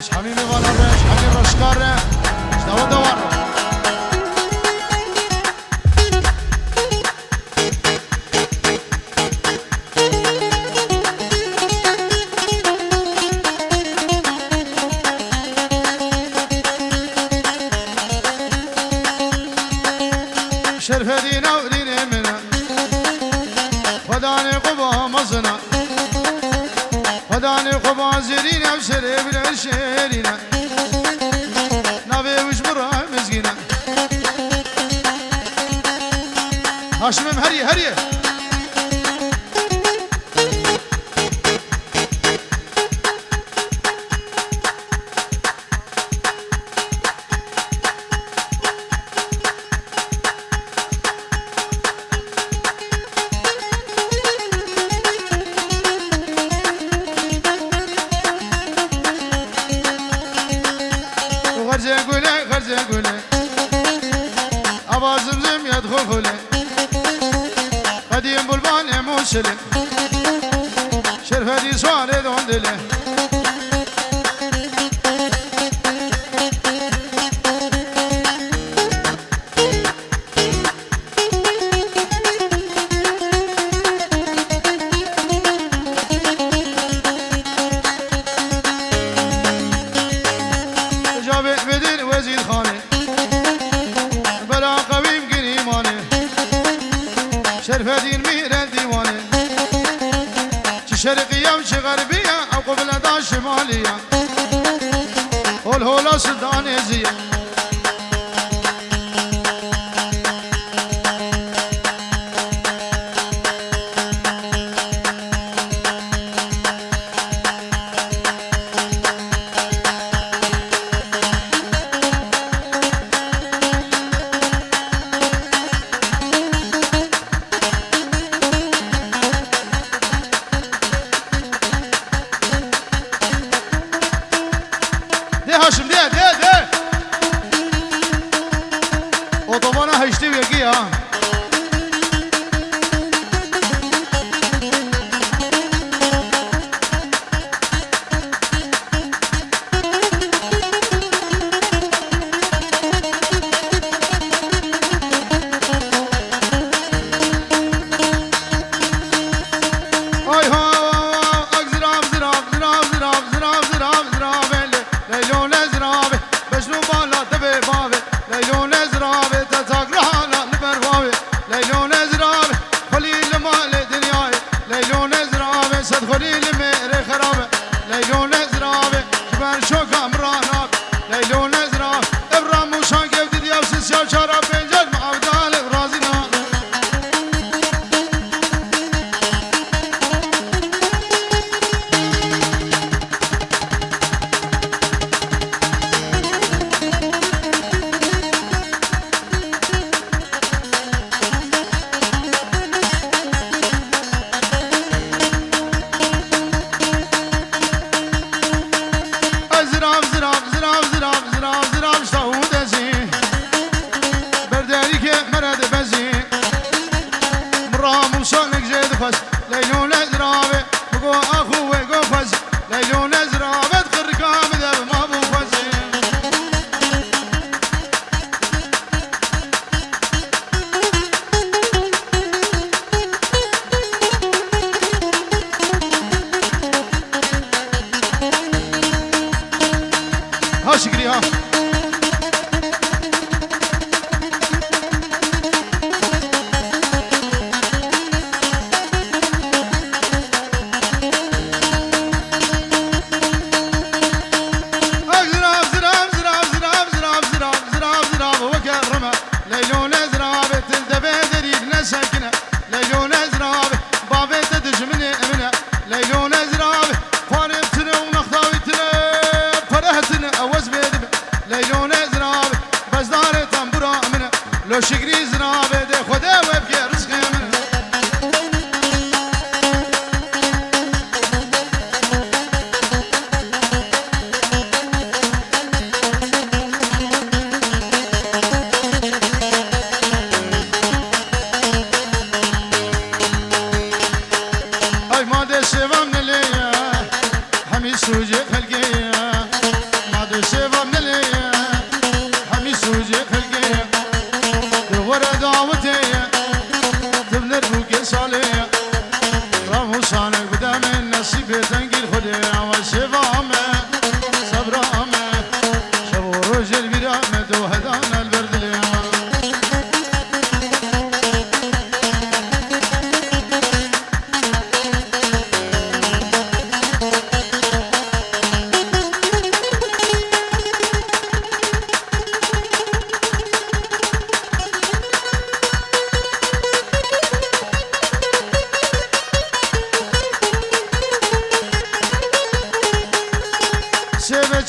حبيبي ولا باش حبيبي رشكار شنو دوار شرف دينا ودينا منا وداني قبا مزنا وداني قبا زرينا وشرب العشيرنا نبي وش برا مسكينا هاشم هري هري غرزة قولي أبا زمزم يدخل خلي قديم بلبان موسلي شرفة دي سواري دون دلي وزير خاني بلا قويم قريماني شرف دين مير الديواني شرقية وش غربية أو قبلة دا شمالية والهولة سودانيزية هاشم ده اوتوبانا هشتي ويجي ها ليلون ازرابه بقو اخوه قفز ليلون ازرابه تقرقام ذا ما بو فزي ها شكري ها ليلون ازرابه تلدبه دريد نسكنه ليلون ازرابه بابه تدجمني امنه ليلون ازرابه فاربتنا ونخطاويتنا فرهتنا اوز بيدمه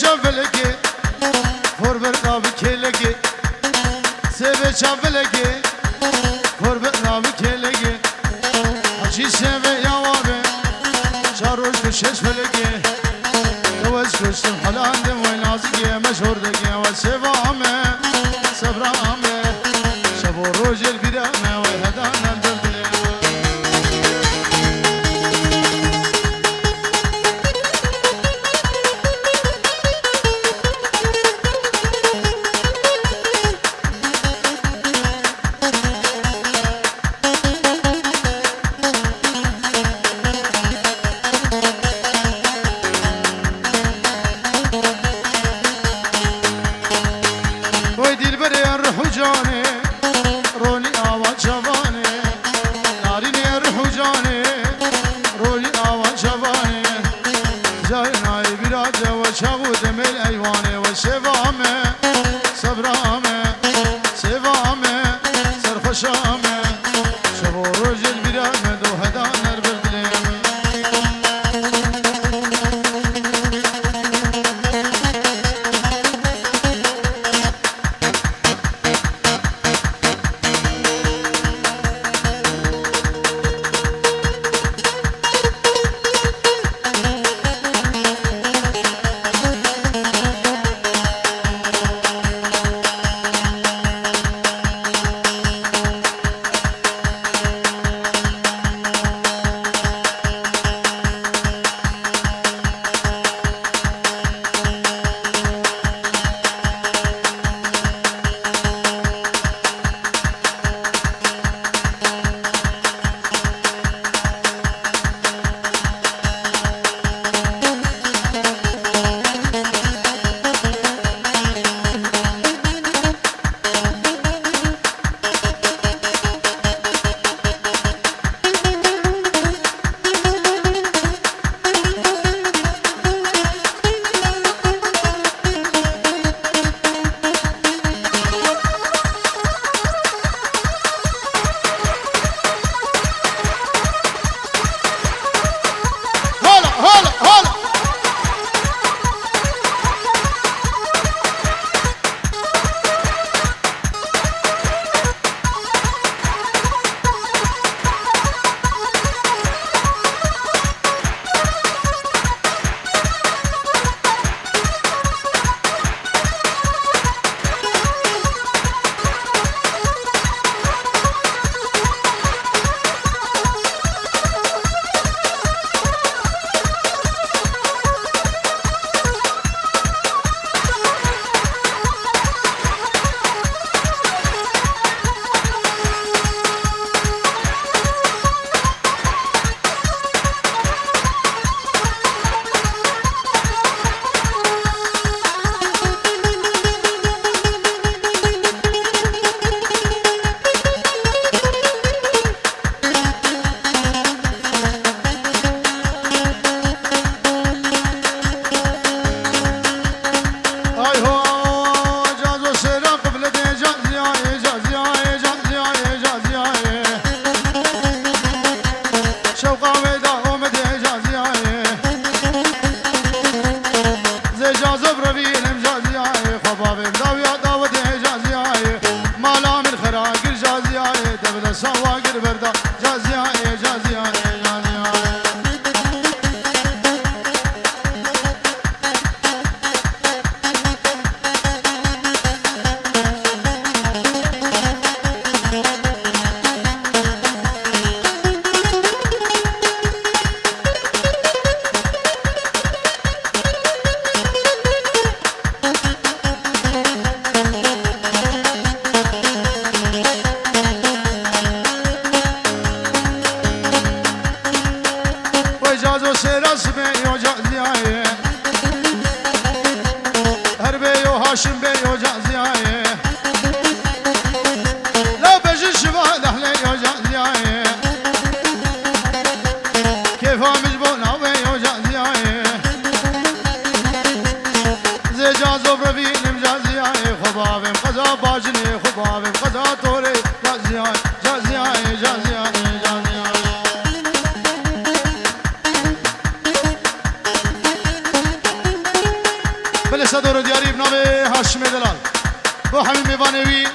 çaveleke Forber navi kelege Seve çaveleke Forber navi kelege Hacı seve yavabe Şaroş kuşeş feleke Yavaş kuştum halandım ve nazike meşhurdaki ve sevame Sevrame Şevo rojel birame ve hedanen derdine جانه رونی آوا جوانه نارینه روح جانه رونی آوا جوانه جانای بیراده و شبود مل ایوانه و شوامه صبرامه سوامه سرخوشامه شبو روزل بیرامه دو هدانر بردلیم دست دور دیاری بنابه هاشم دلال با همین میوانوی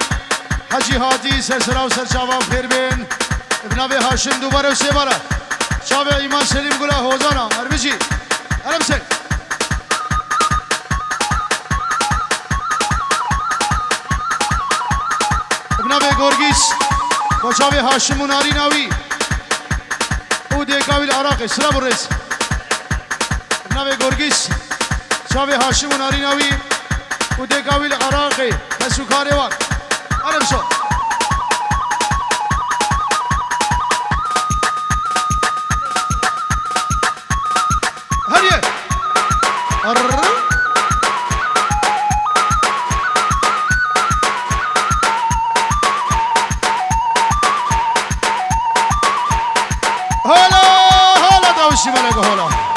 حجی هادی سرسرا و سرچاوا خیر بین بنابه هاشم دوباره و سه باره چاوه ایمان سلیم گله حوزانا اربیجی ارم سه بنابه گرگیس با چاوه هاشم و ناری ناوی او دیگاویل عراقی سرا برس بنابه گرگیس چاوه هاشم و ناری ناوی او دیگاویل عراقی نسوکاره وان ارم شو هریه هلا دوشی ملگه هلا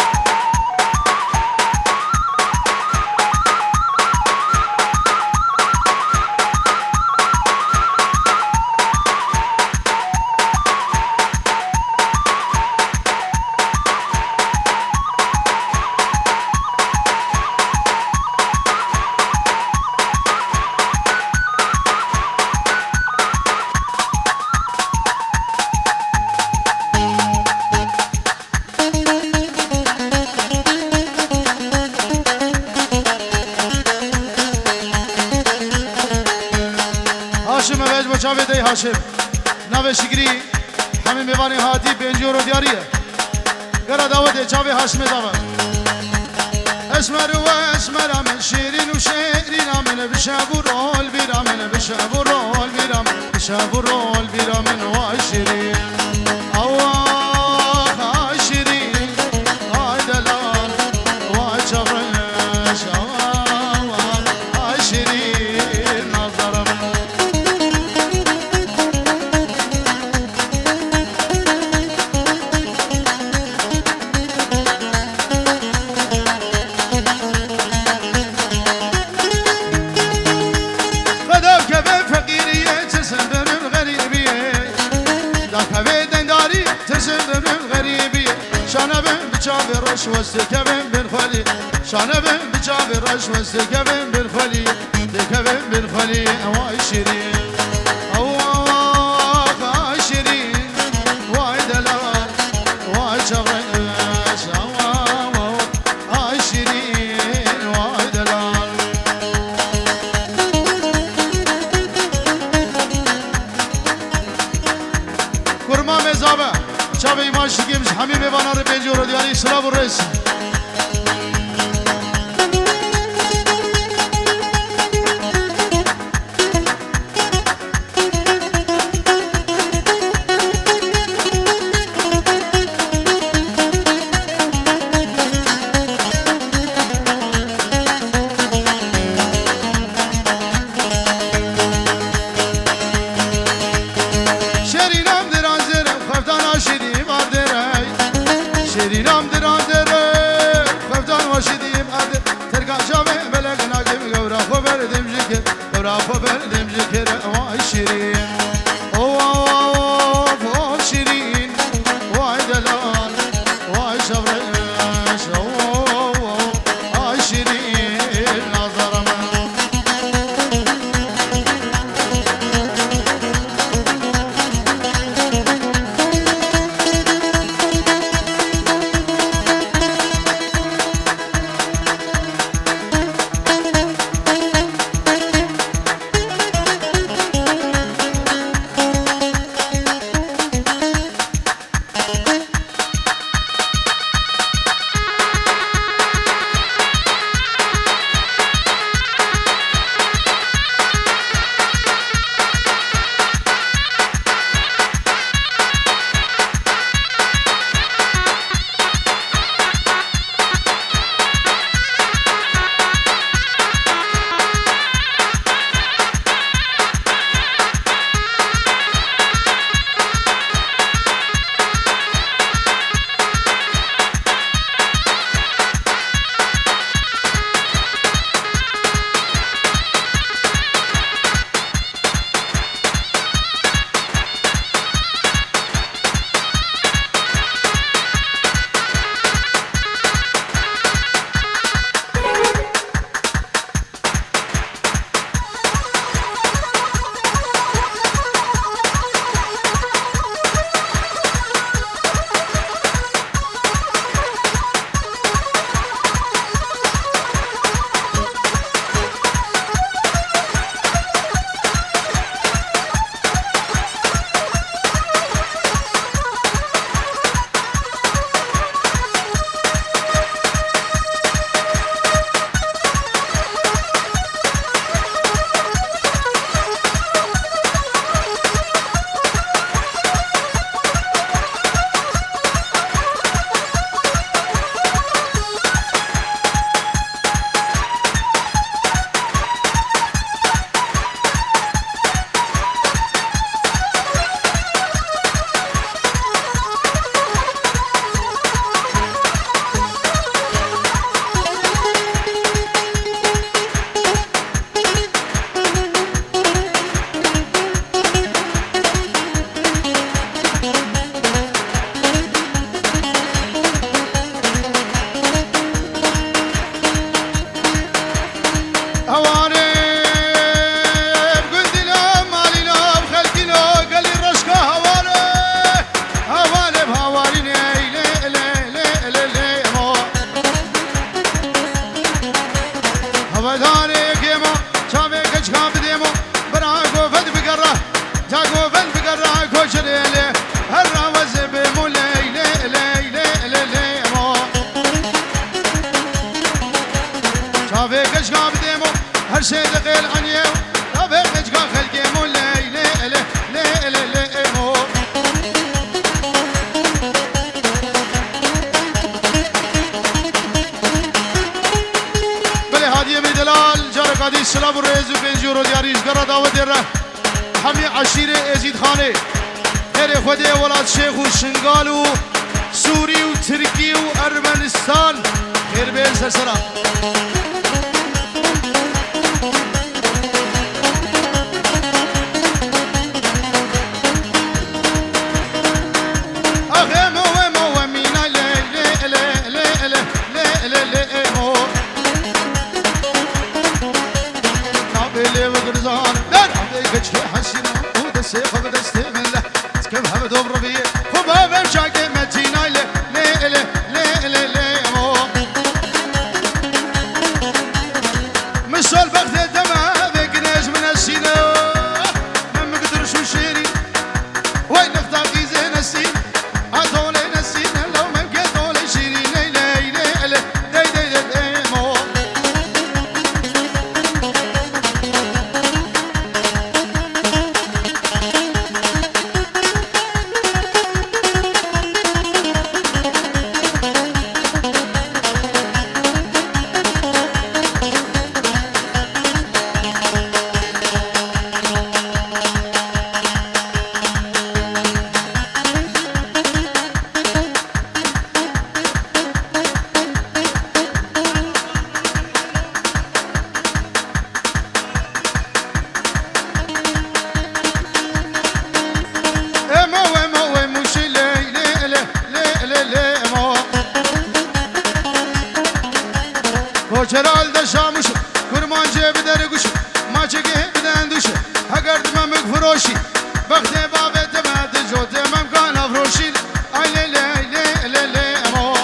هاشم اوج بچاوه دی هاشم نوه شگری همین میوانی هاتی بینجور و دیاریه گره داوته چاوه هاشم داوه اسمر و اسمر من شیرین و شیرین من بشب و رول بیرم من بشب و رول بیرم بشب و رول بیرم من و شیرین آواه شیرین آی دلال و چاوش آواه شیرین نظرم شانه بن بچاوه رش وستکبن بن خالی شانه بن بچاوه رش وستکبن بن خالی دکبن بن خالی وای شیرین وای شیرین وای دلال وای چغرش وای شیرین وای دلال کرما مزابه چاوه ایمان شکیمش همین میوانا رو بینجور رو دیاری سلام و رئیس شیرینم دران درم خفتان شیرین شیرینم دران درم هواري بقلدنا مالينا بخلقنا قال لي الرشقة هواري هواري بهواري لي لي لي لي لي مو هواداري كيمو شافي كشكا بديمو براكو فد بقرة جاكو فد بقرة كوشري لي هرا وزبي مو لي لي لي لي لي مو شافي كشكا بديمو هر شي لقيل عنيو شافي كشكا خلقي مو لي لي لي لي لي مو بلي هادي بدلال جارك هادي السلام والرئيس بنجورو دياريش قرا دعوة ديره حمي عشيرة ازيد خانه هر خودي ولاد شيخ و شنغال و سوري و تركي و ارمنستان خير بين سرسرا اخي مو مينا لي لي لي لي لي لي لي مو نابلي وقرزان لا كشكي حسنا ودسي خبدستي من له كم حمد وبربيه خباب مشاكي متينا لي لي لي لي لي مو مشال بغت دمها بقناش من السينا ما مقدرش وشيري وين نختاقي زين السين عطولي نسين لو ما مقدولي شيري لي لي لي لي لي مو کوچرال دشاموش کرمان جیب در گوش ما چگه بدن دوشه اگر دمم فروشی وقت بابت بعد جوت ممکان افروشی ای لی لی لی لی امو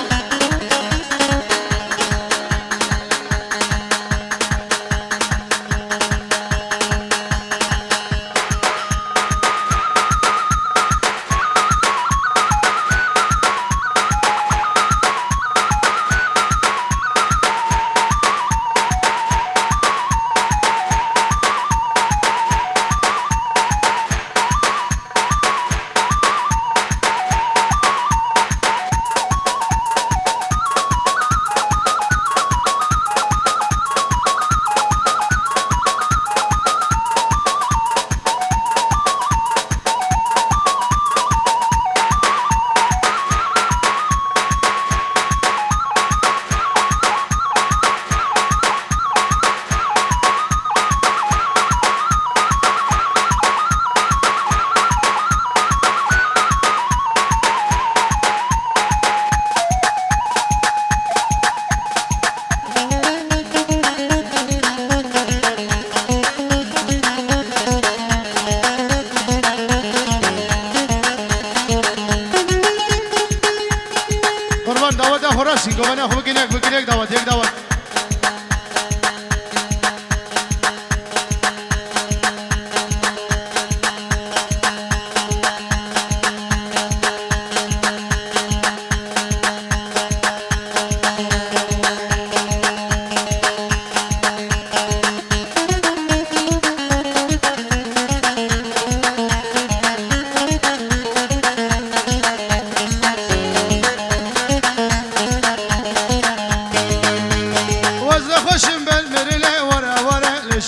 دعوت هراسی گوانه خوب بگیرک دعوت یک دعوت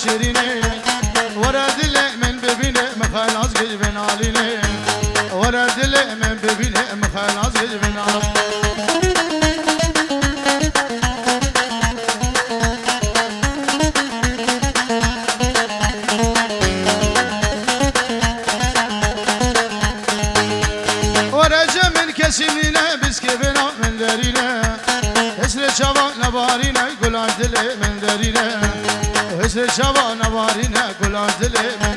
شيريني ورا دل من ببينه مخلاص قلبنا عليني ورا دل من ببينه مخلاص قلبنا ورا جمن كسمينه بس كيفنا من دارينه اسر شباب نبارينه قلان دل من دارينه بس شبان وارينا كل عزلي من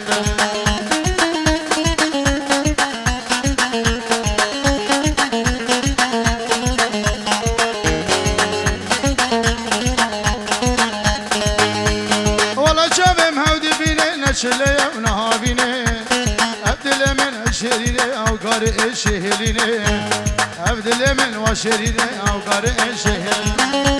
والله شبم هودي بيني نشلي ونهابيني أبدل من شريري أو قارئ شهليني أبدل من وشريري أو قارئ شهليني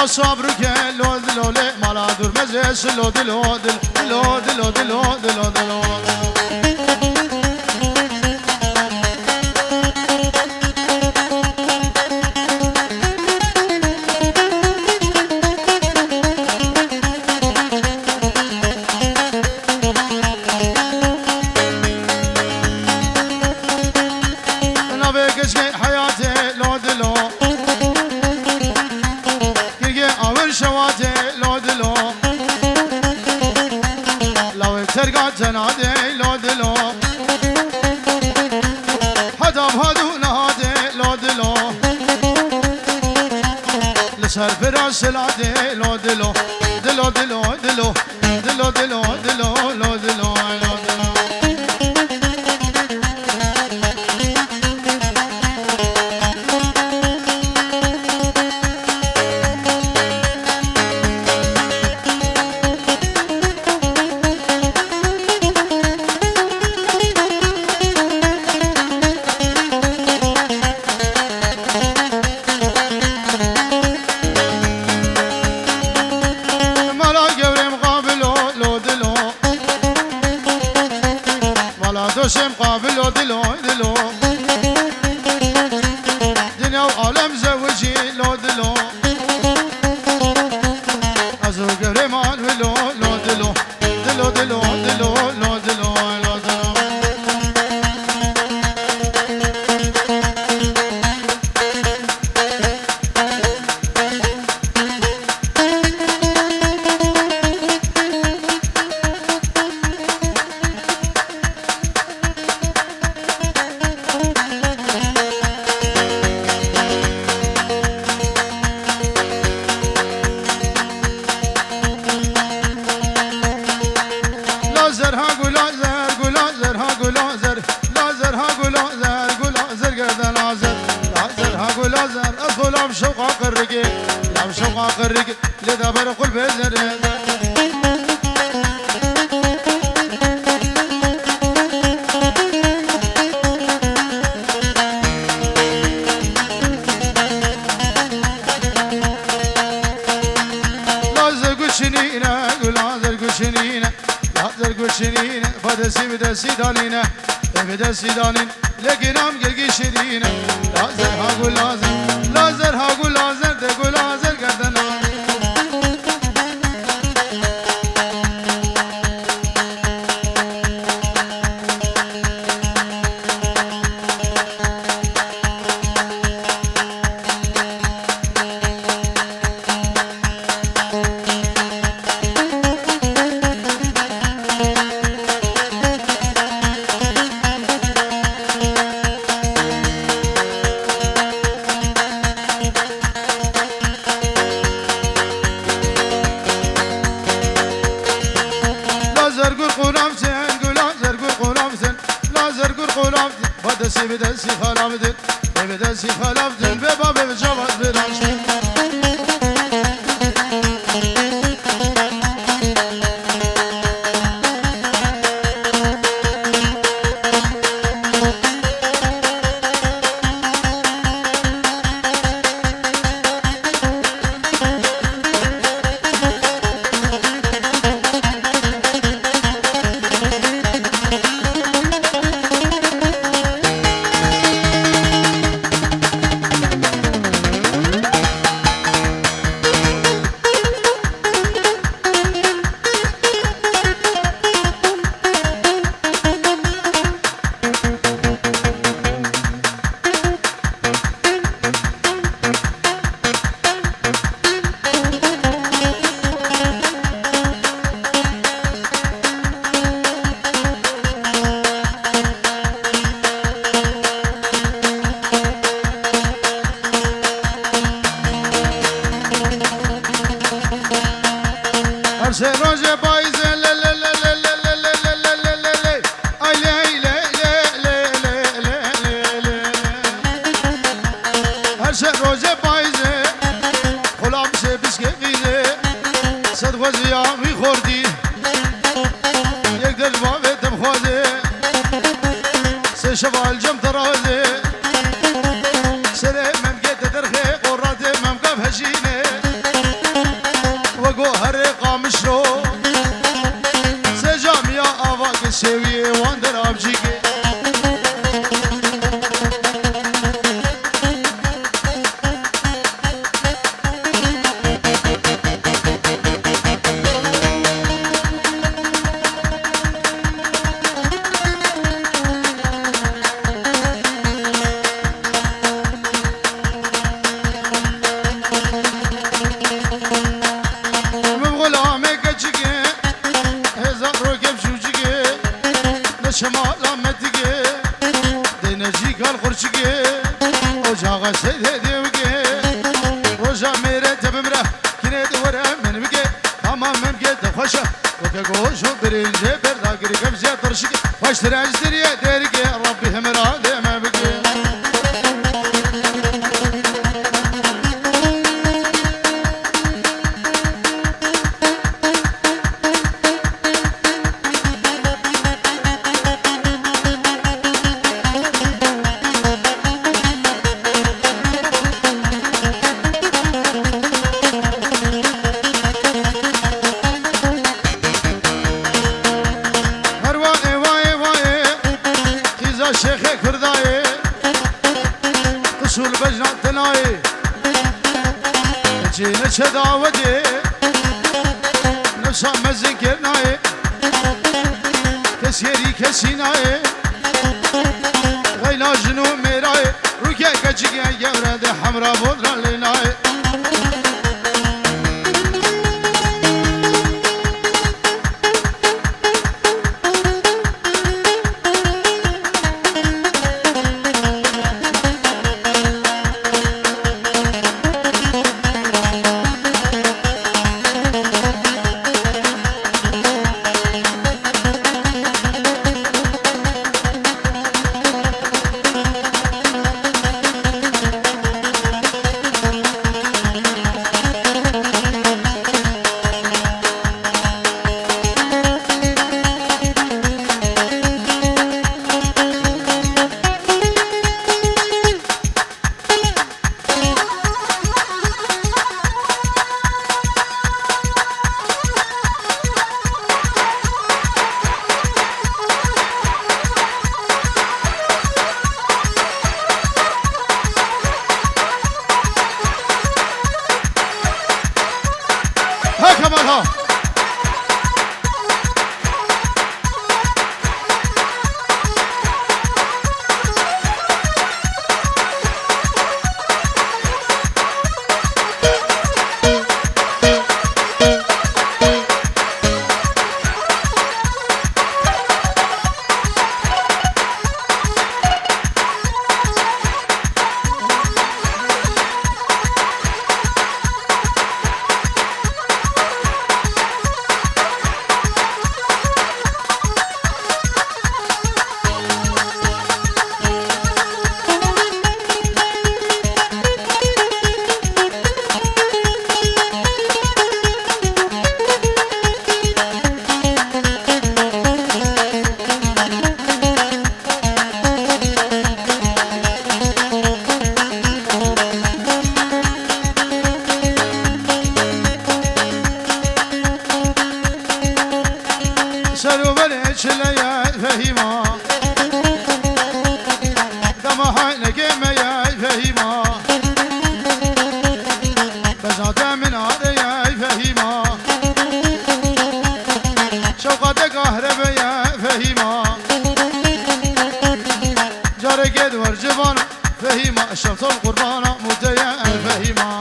صبر كلو دلو لي مالا دور مزيس لو دلو دلو دلو دلو دلو دلو انا بكش حياتي لو دلو شواتي لو دلو لو ترقى تنادي لو دلو حدا بهادو نهادي لو دلو لسر فراس العادي لو دلو دلو دلو دلو دلو دلو دلو لو دلو لو دلو دوشم قابل دلو دلو دنيا وعالم زوجي لو دلو ازو قريمان ولو لو دلو دلو دلو دلو لو دلو لو دلو أدخل بشقاق الرقيق لا بشقاق الرقيق لذا برقل بزر لا زرقو شنينة لا زرقو شنينة لا زرقو شنينة فدسي بدسي دانينة بدسي دانين لكن عم قلقي شرينة لا زرها قول لازر لا زرها قول لازر تقول لازر قدنا بدسي بدسي خلافدن بدسي خلافدن بباب بجواد براش هر سه روز پاییز لی لی لی لی لی لی لی لی لی لی لی ای لی لی لی لی لی لی هر سه روز پاییز غلام سه بسکیزه صد غزیا میخوردی یک دل بابتم خوازه سه شوال جم ترازه سره ممگت درخه قرات ممگب هشینه وگو هر قامش رو سه جامیا آواق سویه واندر آبجیگه شمال آمدگه دینجی کال خورشگه اجاق سید دیوگه روزا میره تبمره کنه دوره من بگه تمام ممگه دخوشه وکه گوشو برینجه برداگری کبزه ترشگه خوش ترنج دریه درگه ربی همرا دیمه بگه شیخ کردای قصول بجنات تنای جینه چه داودی نفسا مزن کرنای کسیری کسی نای غیلا جنو میرای روکه کچگی گورد حمرا بودران لینای كمالها سلو بلش ليا فهيما دما هاي نجم يا فهيما بزاد من هذا يا فهيما شوقات قهرب يا فهيما جارك دور جبان فهيما الشمس القربان مديا فهيما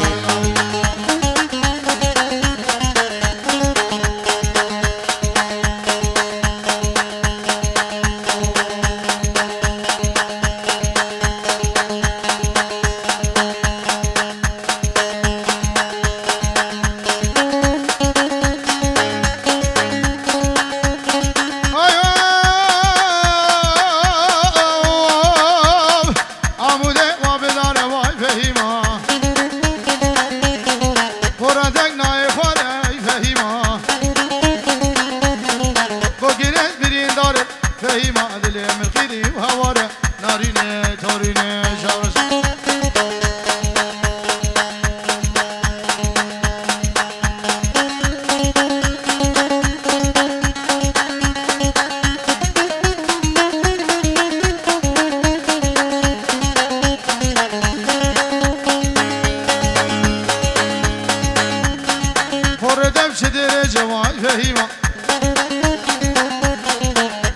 فهیما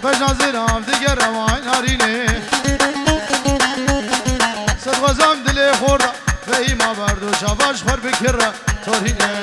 بجنازی رام دیگر روان نارینه صد غزام دلی خورده فهیما بردو شباش خور بکره تورینه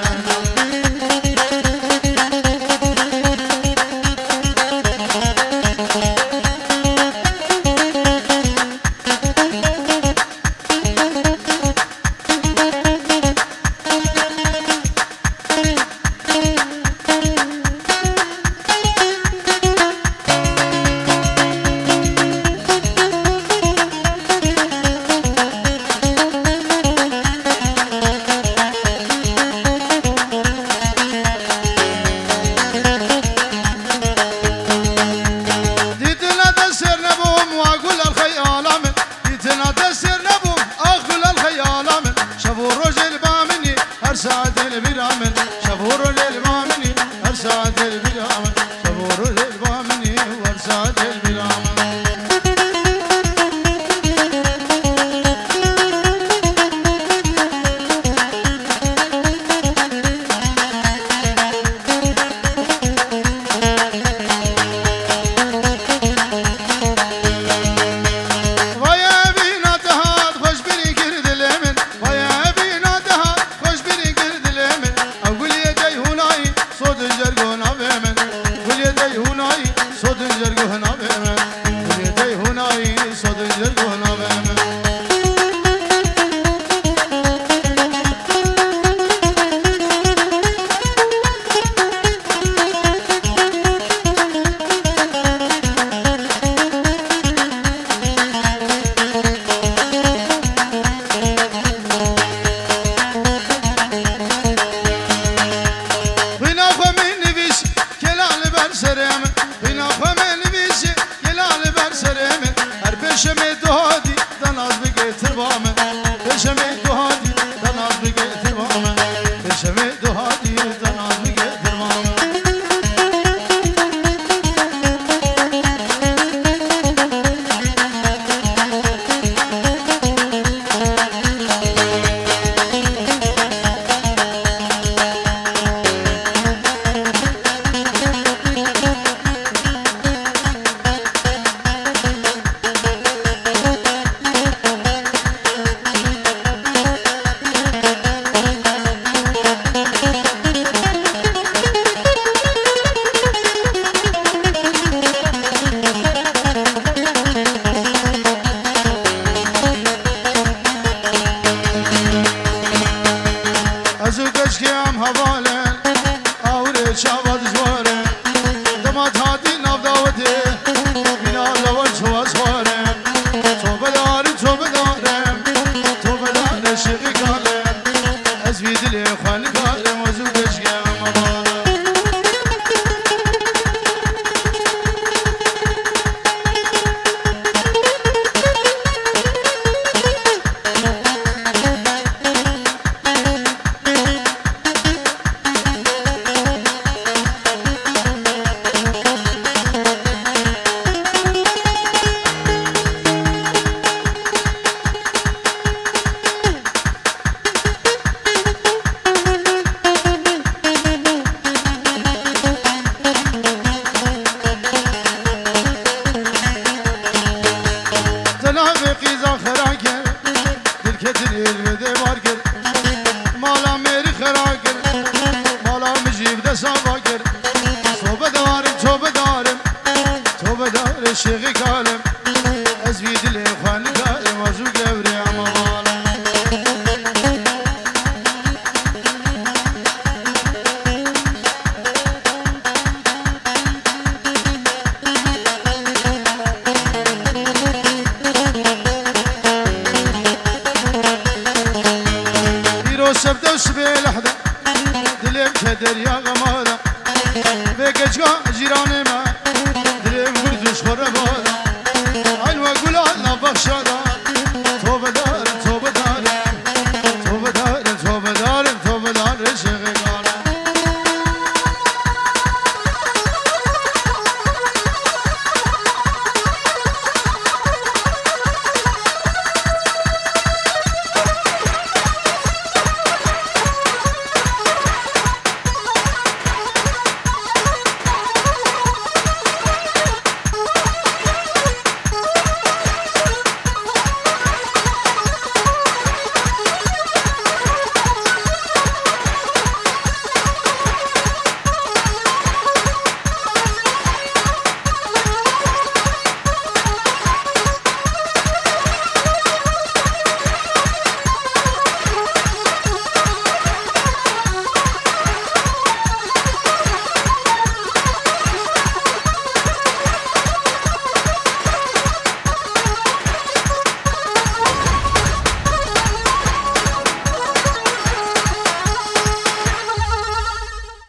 دریا غمادا بگچگاه